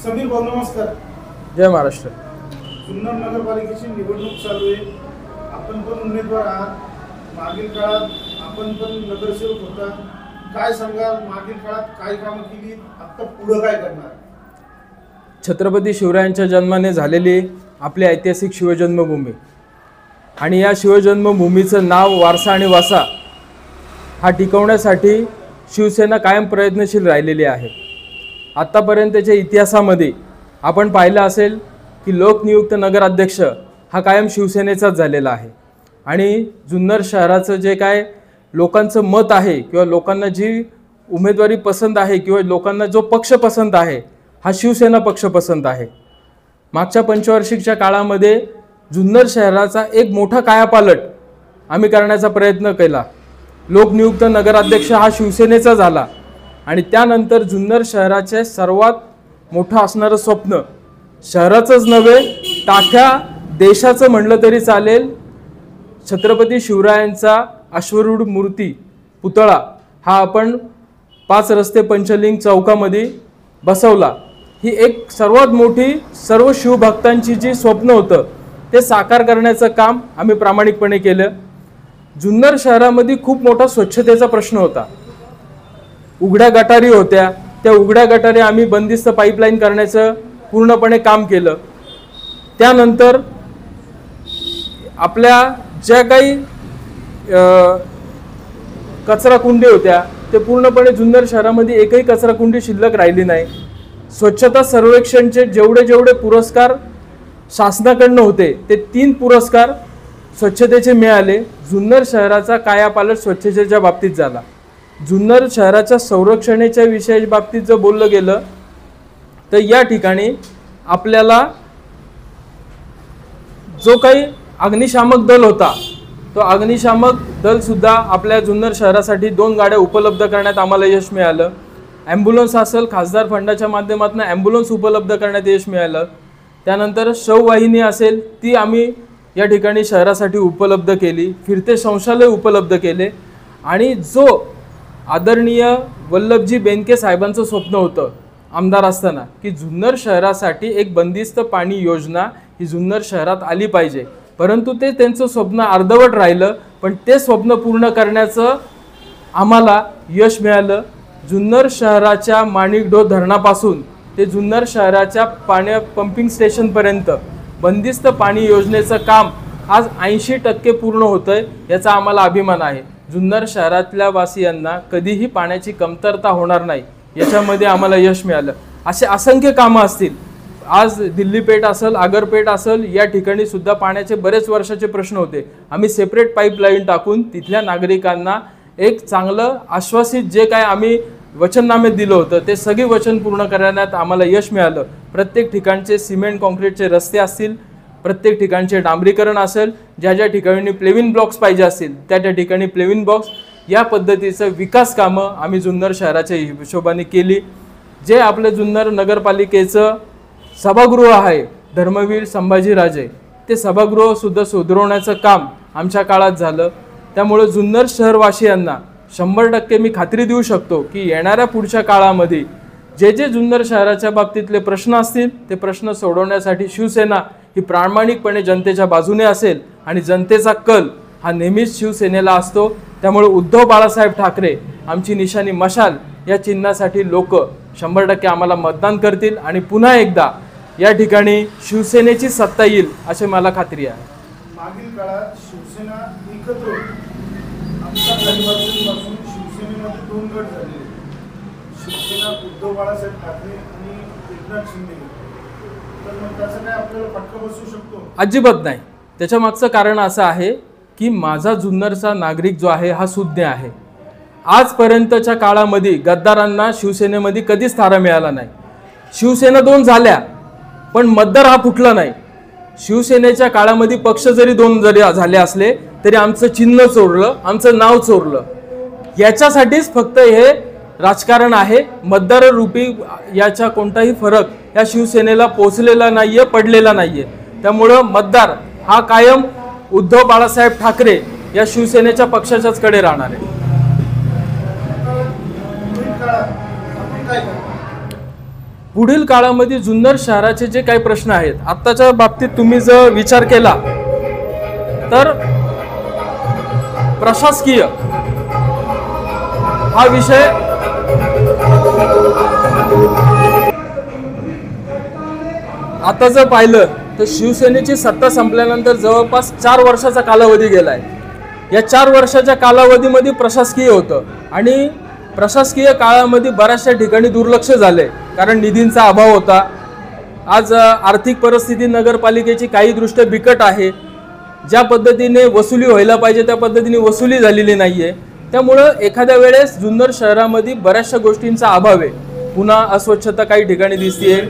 समीर भाऊ नमस्कार. जय महाराष्ट्र. जुन्नर नगरपालिकेची निवडणूक चालू आहे. आपण पण उमेदवार आहात. मागील काळात आपण पण नगरसेवक होता. काय सांगाल, मागील काळात काय कामं केली, आता पुढे काय करणार? छत्रपती शिवरायांच्या जन्माने झालेली आपली ऐतिहासिक शिवजन्मभूमी आणि या शिवजन्मभूमीचं नाव, वारसा आणि वसा हा टिकवण्यासाठी शिवसेना कायम प्रयत्नशील राहिलेली आहे. आत्तापर्यंतच्या इतिहासामध्ये आपण पाहिलं असेल की लोकनियुक्त नगराध्यक्ष हा कायम शिवसेनेचाच झालेला आहे आणि जुन्नर शहराचं जे काय लोकांचं मत आहे किंवा लोकांना जी उमेदवारी पसंत आहे किंवा लोकांना जो पक्ष पसंत आहे हा शिवसेना पक्ष पसंत आहे. मागच्या पंचवार्षिकच्या काळामध्ये जुन्नर शहराचा एक मोठा कायापालट आम्ही करण्याचा प्रयत्न केला. लोकनियुक्त नगराध्यक्ष हा शिवसेनेचा झाला आणि त्यानंतर जुन्नर शहराचे सर्वात मोठं असणारं स्वप्न, शहराचंच नव्हे ताख्या देशाचं म्हणलं तरी चालेल, छत्रपती शिवरायांचा अश्वरूढ मूर्ती पुतळा हा आपण 5 रस्ते पंचलिंग चौकामध्ये बसवला. ही एक सर्वात मोठी सर्व शिवभक्तांची जी स्वप्न होतं ते साकार करण्याचं काम आम्ही प्रामाणिकपणे केलं. जुन्नर शहरामध्ये खूप मोठा स्वच्छतेचा प्रश्न होता. उघड्या गटारी होत्या, त्या उघड्या गटारी आम्ही बंदिस्त पाईपलाईन करण्याचं पूर्णपणे काम केलं. त्यानंतर आपल्या ज्या काही कचरा कुंडी होत्या ते पूर्णपणे जुन्नर शहरामध्ये एकही कचरा कुंडी शिल्लक राहिली नाही. स्वच्छता सर्वेक्षणचे जेवढे पुरस्कार शासनाकडनं होते ते 3 पुरस्कार स्वच्छतेचे मिळाले. जुन्नर शहराचा कायापालट स्वच्छतेच्या बाबतीत झाला. जुन्नर शहराच्या संरक्षणाच्या विषयाच्या बाबतीत जर बोललं गेलं तर या ठिकाणी आपल्याला जो काही अग्निशामक दल होता तो अग्निशामक दल सुद्धा आपल्या जुन्नर शहरासाठी 2 गाड्या उपलब्ध करण्यात आम्हाला यश मिळालं. ॲम्ब्युलन्स असेल, खासदार फंडाच्या माध्यमातून ॲम्ब्युलन्स उपलब्ध करण्यात यश मिळालं. त्यानंतर शववाहिनी असेल ती आम्ही या ठिकाणी शहरासाठी उपलब्ध केली. फिरते शौचालय उपलब्ध केले आणि जो आदरणीय वल्लभजी बेनके साहेबांचं स्वप्न होतं आमदार असताना की जुन्नर शहरासाठी एक बंदिस्त पाणी योजना ही जुन्नर शहरात आली पाहिजे, परंतु ते त्यांचं स्वप्न अर्धवट राहिलं. पण ते स्वप्न पूर्ण करण्याचं आम्हाला यश मिळालं. जुन्नर शहराच्या माणिकडोह धरणापासून ते जुन्नर शहराच्या पाण्या पंपिंग स्टेशनपर्यंत बंदिस्त पाणी योजनेचं काम आज 80% पूर्ण होतंय, याचा आम्हाला अभिमान आहे. जुन्नर शहरातल्या वासियांना कधीही पाण्याची कमतरता होणार नाही याच्यामध्ये आम्हाला यश मिळालं. असे असंख्य कामं असतील. आज दिल्ली पेठ असेल, आगरपेठ असेल, या ठिकाणी सुद्धा पाण्याचे बरेच वर्षाचे प्रश्न होते. आम्ही सेपरेट पाईपलाईन टाकून तिथल्या नागरिकांना एक चांगलं आश्वासित जे काय आम्ही वचननामे दिलं होतं ते सगळी वचन पूर्ण करण्यात आम्हाला यश मिळालं. प्रत्येक ठिकाणचे सिमेंट कॉन्क्रीटचे रस्ते असतील, प्रत्येक ठिकाणचे डांबरीकरण असेल, ज्या ज्या ठिकाणी प्लेविन ब्लॉक्स पाहिजे असतील त्या त्या ठिकाणी प्लेविन ब्लॉक्स, या पद्धतीचं विकास कामं आम्ही जुन्नर शहराच्या हिशोबाने केली. जे आपलं जुन्नर नगरपालिकेचं सभागृह आहे धर्मवीर संभाजीराजे, ते सभागृह सुद्धा सुधारवण्याचं काम आमच्या काळात झालं. त्यामुळे जुन्नर शहरवासियांना 100% मी खात्री देऊ शकतो की येणाऱ्या पुढच्या काळामध्ये जे जे जुन्नर शहराच्या बाबतीतले प्रश्न असतील ते प्रश्न सोडवण्यासाठी शिवसेना ही प्रामाणिकपणे जनतेच्या बाजूने असेल आणि जनतेचा कल हा नेहमीच शिवसेनेला असतो. त्यामुळे उद्धव बाळासाहेब ठाकरे आमची निशाणी मशाल या चिन्हासाठी लोक 100% आम्हाला मतदान करतील आणि पुन्हा एकदा या ठिकाणी शिवसेनेची सत्ता येईल अशी मला खात्री आहे. मागील काळात शिवसेना एकत्र होती. आमच्या परिवर्तनापासून शिवसेनेमध्ये 2 गट झाले. शिवसेना उद्धव बाळासाहेब ठाकरे आणि एकनाथ शिंदे. तर मग त्याचं काय आपल्याला फटका बसू शकतो? अजिबात नाही. त्याच्या मागचं कारण असं आहे की माझा जुन्नरचा नागरिक जो आहे हा सुज्ञ आहे. आजपर्यंतच्या काळामध्ये गद्दारांना शिवसेनेमध्ये कधीच थारा मिळाला नाही. शिवसेना 2 झाल्या पण मतदार हा फुटला नाही. शिवसेनेच्या काळामध्ये पक्ष जरी 2 झाले असले तरी आमचं चिन्ह चोरलं, आमचं नाव चोरलं. याच्यासाठीच फक्त हे राजकारण आहे. मतदार रूपी याचा कोणताही फरक या शिवसेनेला पोचलेला नाहीये, पडलेला नाहीये. त्यामुळं मतदार हा कायम उद्धव बाळासाहेब ठाकरे या शिवसेनेच्या पक्षाच्याच कडे राहणार आहे. पुढील काळामध्ये जुन्नर शहराचे जे काही प्रश्न आहेत, आत्ताच्या बाबतीत तुम्ही जर विचार केला तर प्रशासकीय हा विषय आता जर पाहिलं तर शिवसेनेची सत्ता संपल्यानंतर जवळपास 4 वर्षाचा कालावधी गेलाय. या 4 वर्षाच्या कालावधीमध्ये प्रशासकीय होतं आणि प्रशासकीय काळामध्ये बऱ्याचशा ठिकाणी दुर्लक्ष झाले कारण निधींचा अभाव होता. आज आर्थिक परिस्थिती नगरपालिकेची काही दृष्ट्या बिकट आहे. ज्या पद्धतीने वसुली व्हायला पाहिजे त्या पद्धतीने वसुली झालेली नाहीये. त्यामुळं एखाद्या वेळेस जुन्नर शहरामध्ये बऱ्याचशा गोष्टींचा अभाव आहे. पुन्हा अस्वच्छता काही ठिकाणी दिसतेय,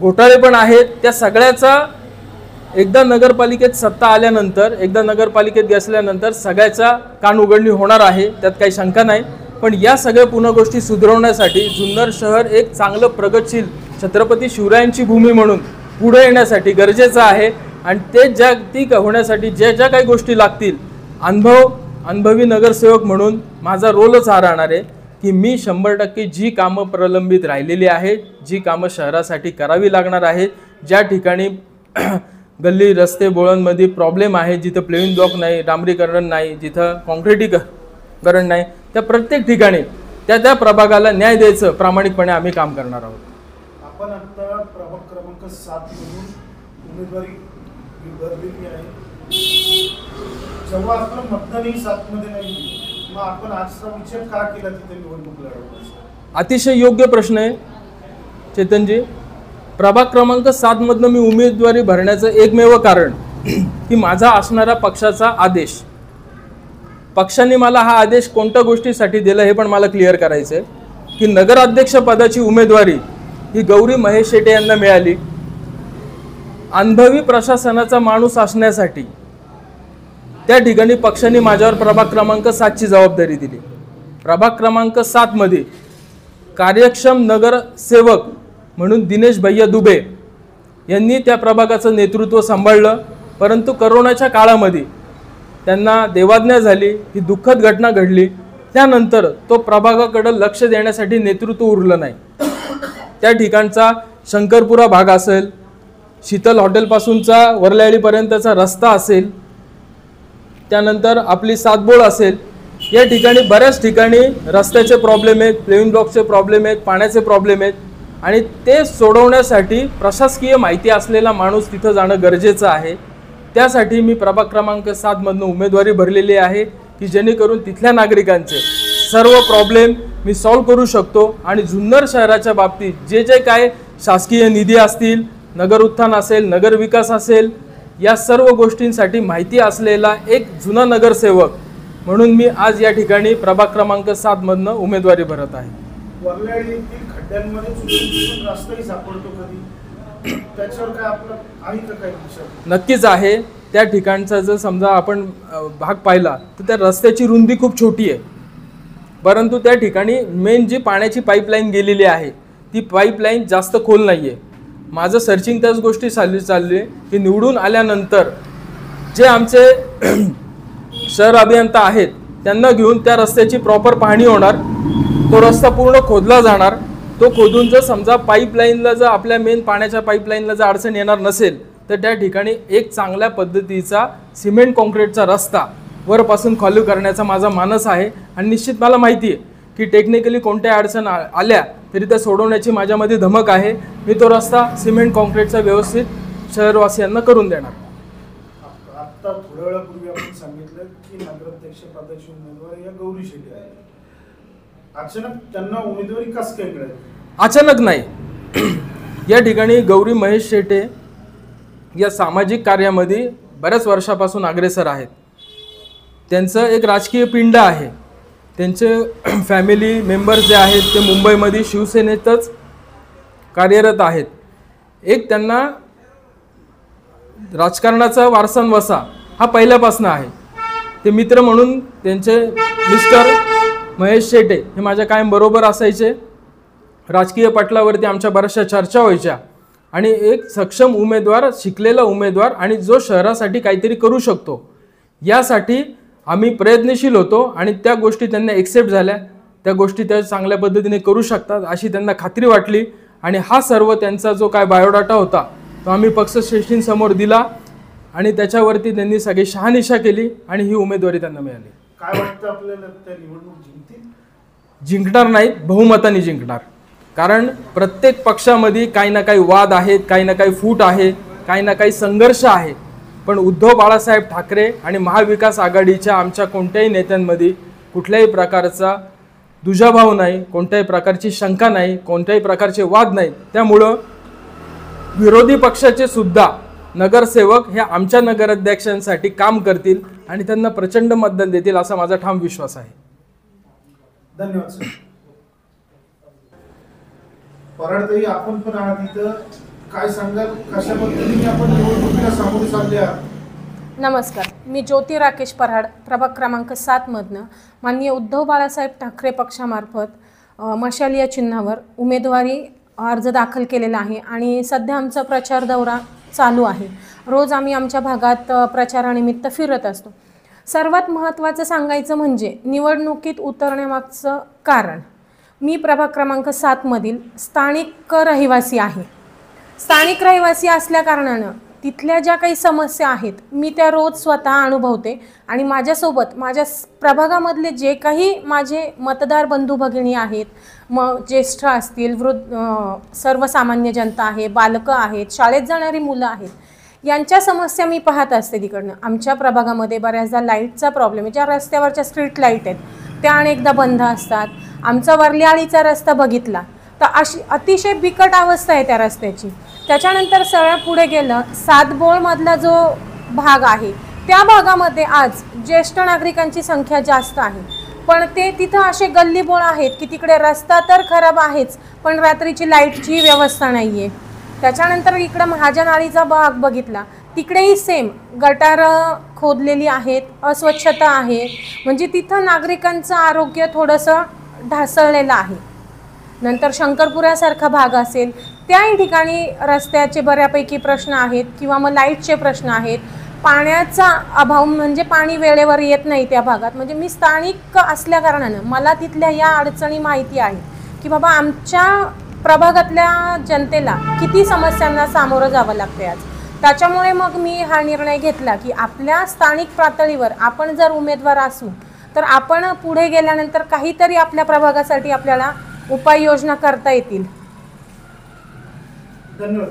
घोटाळे पण आहेत. त्या सगळ्याचा एकदा नगरपालिकेत सत्ता आल्यानंतर, एकदा नगरपालिकेत बसल्यानंतर सगळ्याचा कान उघडणी होणार आहे, त्यात काही शंका नाही. पण या सगळ्या पुन्हा गोष्टी सुधारवण्यासाठी जुन्नर शहर एक चांगलं प्रगतशील छत्रपती शिवरायांची भूमी म्हणून पुढे येण्यासाठी गरजेचं आहे. आणि ते जागतिक होण्यासाठी ज्या ज्या काही गोष्टी लागतील, अनुभवी नगरसेवक म्हणून माझा रोलच हा राहणार आहे की मी 100% जी कामं प्रलंबित राहिलेली आहेत, जी कामं शहरासाठी करावी लागणार आहेत, ज्या ठिकाणी गल्ली रस्ते बोळांमध्ये प्रॉब्लेम आहे, जिथं प्लेन ब्लॉक नाही, डांबरीकरण नाही, जिथं कॉन्क्रिटीकरण नाही, त्या प्रत्येक ठिकाणी त्या प्रभागाला न्याय द्यायचं प्रामाणिकपणे आम्ही काम करणार आहोत. आपण आता प्रभाग क्रमांक 7 मधून उमेदवारी भरलेली आहे. जेव्हा आपलं मतदानही 7 मध्ये नाही, मग आपण आजचा विचार का केला तिथे निवडणूक लढवण्याचा? अतिशय योग्य प्रश्न आहे चेतनजी. प्रभाग क्रमांक 7 मधनं मी उमेदवारी भरण्याचं एकमेव कारण की माझा असणारा पक्षाचा आदेश. पक्षाने मला हा आदेश कोणत्या गोष्टीसाठी दिला हे पण मला क्लिअर करायचं आहे की नगराध्यक्ष पदाची उमेदवारी ही गौरी महेश शेटे यांना मिळाली. अनुभवी प्रशासनाचा माणूस असण्यासाठी त्या ठिकाणी पक्षाने माझ्यावर प्रभाग क्रमांक 7ची जबाबदारी दिली. प्रभाग क्रमांक 7 मध्ये कार्यक्षम नगरसेवक म्हणून दिनेश भैया दुबे यांनी त्या प्रभागाचं नेतृत्व सांभाळलं. परंतु करोनाच्या काळामध्ये त्यांना देवाज्ञा झाली, ही दुःखद घटना घडली. त्यानंतर तो प्रभागाकडे लक्ष देण्यासाठी नेतृत्व उरलं नाही. त्या ठिकाणचा शंकरपुरा भाग असेल, शीतल हॉटेलपासूनचा वरल्याळीपर्यंतचा रस्ता असेल, त्यानंतर आपली सातबोळ असेल, या ठिकाणी बऱ्याच ठिकाणी रस्त्याचे प्रॉब्लेम आहेत, प्लेन ब्लॉकचे प्रॉब्लेम आहेत, पाण्याचे प्रॉब्लेम आहेत. आणि ते सोडवण्यासाठी प्रशासकीय माहिती असलेला माणूस तिथं जाणं गरजेचं आहे. त्यासाठी मी प्रभाग क्रमांक 7 मधनं उमेदवारी भरलेली आहे की जेणेकरून तिथल्या नागरिकांचे सर्व प्रॉब्लेम मी सॉल्व करू शकतो. आणि जुन्नर शहराच्या बाबतीत जे जे काय शासकीय निधी असतील, नगर उत्थान असेल, नगर विकास असेल, या सर्व गोष्टींसाठी माहिती असलेला एक जुना नगरसेवक म्हणून मी आज या ठिकाणी प्रभाग क्रमांक 7 मधनं उमेदवारी भरत आहे. वरल्याळी येथील खड्ड्यांमध्ये चुकून रस्ताही सापडतो कधी, त्याच्यावर काय आपलं आहे का काही विचार? नक्कीच आहे. त्या ठिकाणचा जर समजा आपण भाग पाहिला तर त्या रस्त्याची रुंदी खूप छोटी आहे, परंतु त्या ठिकाणी मेन जी पाण्याची पाईपलाईन गेलेली आहे ती पाईपलाईन जास्त खोल नाही आहे. माझं सर्चिंग त्याच गोष्टी चालली आहे की निवडून आल्यानंतर जे आमचे शहर अभियंता आहेत त्यांना घेऊन त्या रस्त्याची प्रॉपर पाहणी होणार. तो रस्ता पूर्ण खोदला जाणार. तो खोदून जर समजा पाईपलाईनला जर आपल्या मेन पाण्याच्या पाईपलाईनला जर अडचण येणार नसेल तर त्या ठिकाणी एक चांगल्या पद्धतीचा सिमेंट कॉन्क्रीटचा रस्ता वरपासून खाली करण्याचा माझा मानस आहे. आणि निश्चित मला माहिती आहे की टेक्निकली कोणत्या अडचण आल्या तरी त्या सोडवण्याची माझ्यामध्ये धमक आहे. मी तो रस्ता सिमेंट कॉन्क्रीटचा व्यवस्थित शहरवासियांना करून देणार. आता थोड्या वेळापूर्वी आपण सांगितलं की नगराध्यक्ष पदाची उमेदवार या गौरी शेटे आहे. अचानक त्यांना उमेदवारी कसं काय मिळाली? अचानक नाही. या ठिकाणी गौरी महेश शेटे या सामाजिक कार्यामध्ये बऱ्याच वर्षापासून अग्रेसर आहेत. त्यांचं एक राजकीय पिंड आहे. त्यांचे फॅमिली मेंबर्स जे आहेत ते मुंबईमध्ये शिवसेनेतच कार्यरत आहेत. एक त्यांना राजकारणाचा वारसानवसा हा पहिल्यापासून आहे. ते मित्र म्हणून त्यांचे मिस्टर महेश शेटे हे माझ्या कायम बरोबर असायचे. राजकीय पटलावरती आमच्या बऱ्याचशा चर्चा व्हायच्या. आणि एक सक्षम उमेदवार, शिकलेला उमेदवार आणि जो शहरासाठी काहीतरी करू शकतो यासाठी आम्ही प्रयत्नशील होतो. आणि त्या गोष्टी त्यांना एक्सेप्ट झाल्या. त्या गोष्टी त्या चांगल्या पद्धतीने करू शकतात अशी त्यांना खात्री वाटली आणि हा सर्व त्यांचा जो काय बायोडाटा होता तो आम्ही पक्षश्रेष्ठींसमोर दिला आणि त्याच्यावरती त्यांनी सगळी शहानिशा केली आणि ही उमेदवारी त्यांना मिळाली. काय वाटतं आपल्याला त्या निवडणूक जिंकतील? जिंकणार नाहीत, बहुमताने जिंकणार. कारण प्रत्येक पक्षामध्ये काही ना काही वाद आहेत, काही ना काही फूट आहे, काही ना काही संघर्ष आहे. पण उद्धव बाळासाहेब ठाकरे आणि महाविकास आघाडीच्या आमच्या कोणत्याही नेत्यांमध्ये कुठल्याही प्रकारचा दुजाभाव नाही, कोणत्याही प्रकारची शंका नाही, कोणत्याही प्रकारचे वाद नाही. त्यामुळं विरोधी पक्षाचे सुद्धा नगरसेवक हे आमच्या नगराध्यक्षांसाठी काम करतील आणि त्यांना प्रचंड मतदान देतील असा माझा ठाम विश्वास आहे. धन्यवाद सर. पराडताई, आपण पण आहात इथं, काय सांगाल कशा पद्धतीने आपण निवडणुकीला सामोरे चालले आहात? नमस्कार, मी ज्योती राकेश पराड, प्रभाग क्रमांक 7 मधनं माननीय उद्धव बाळासाहेब ठाकरे पक्षामार्फत मशाल या चिन्हावर उमेदवारी अर्ज दाखल केलेला आहे आणि सध्या आमचा प्रचार दौरा चालू आहे. रोज आम्ही आमच्या भागात प्रचारानिमित्त फिरत असतो. सर्वात महत्त्वाचं सांगायचं म्हणजे निवडणुकीत उतरण्यामागचं कारण, मी प्रभाग क्रमांक 7 मधील स्थानिक रहिवासी आहे. स्थानिक रहिवासी असल्या कारणानं तिथल्या ज्या काही समस्या आहेत मी त्या रोज स्वतः अनुभवते आणि माझ्यासोबत माझ्या प्रभागामधले जे काही माझे मतदार बंधू भगिनी आहेत, मग ज्येष्ठ असतील, सर्वसामान्य जनता आहे, बालकं आहेत, शाळेत जाणारी मुलं आहेत, यांच्या समस्या मी पाहत असते तिकडनं. आमच्या प्रभागामध्ये बऱ्याचदा लाईटचा प्रॉब्लेम आहे. ज्या रस्त्यावरच्या स्ट्रीट लाईट आहेत त्या अनेकदा बंद असतात. आमचा वर्ल्याळीचा रस्ता बघितला तर अशी अतिशय बिकट अवस्था आहे त्या रस्त्याची. त्याच्यानंतर सरळ पुढे गेलं, सातबोळमधला जो भाग आहे त्या भागामध्ये आज ज्येष्ठ नागरिकांची संख्या जास्त आहे, पण ते तिथं असे गल्लीबोळ आहेत की तिकडे रस्ता तर खराब आहेच पण रात्रीची लाईटची व्यवस्था नाही आहे. त्याच्यानंतर इकडं महाजनाळीचा भाग बघितला, तिकडेही सेम गटारं खोदलेली आहेत, अस्वच्छता आहे, म्हणजे तिथं नागरिकांचं आरोग्य थोडंसं ढासळलेलं आहे. नंतर शंकरपुऱ्यासारखा भाग असेल त्याही ठिकाणी रस्त्याचे बऱ्यापैकी प्रश्न आहेत किंवा मग लाईटचे प्रश्न आहेत. पाण्याचा अभाव म्हणजे पाणी वेळेवर येत नाही त्या भागात. म्हणजे मी स्थानिक असल्या कारणानं मला तिथल्या या अडचणी माहिती आहे की बाबा आमच्या प्रभागातल्या जनतेला किती समस्यांना सामोरं जावं लागते आज. त्याच्यामुळे मग मी हा निर्णय घेतला की आपल्या स्थानिक पातळीवर आपण जर उमेदवार असू तर आपण पुढे गेल्यानंतर काहीतरी आपल्या प्रभागासाठी आपल्याला उपाययोजना करता येतील. धन्यवाद.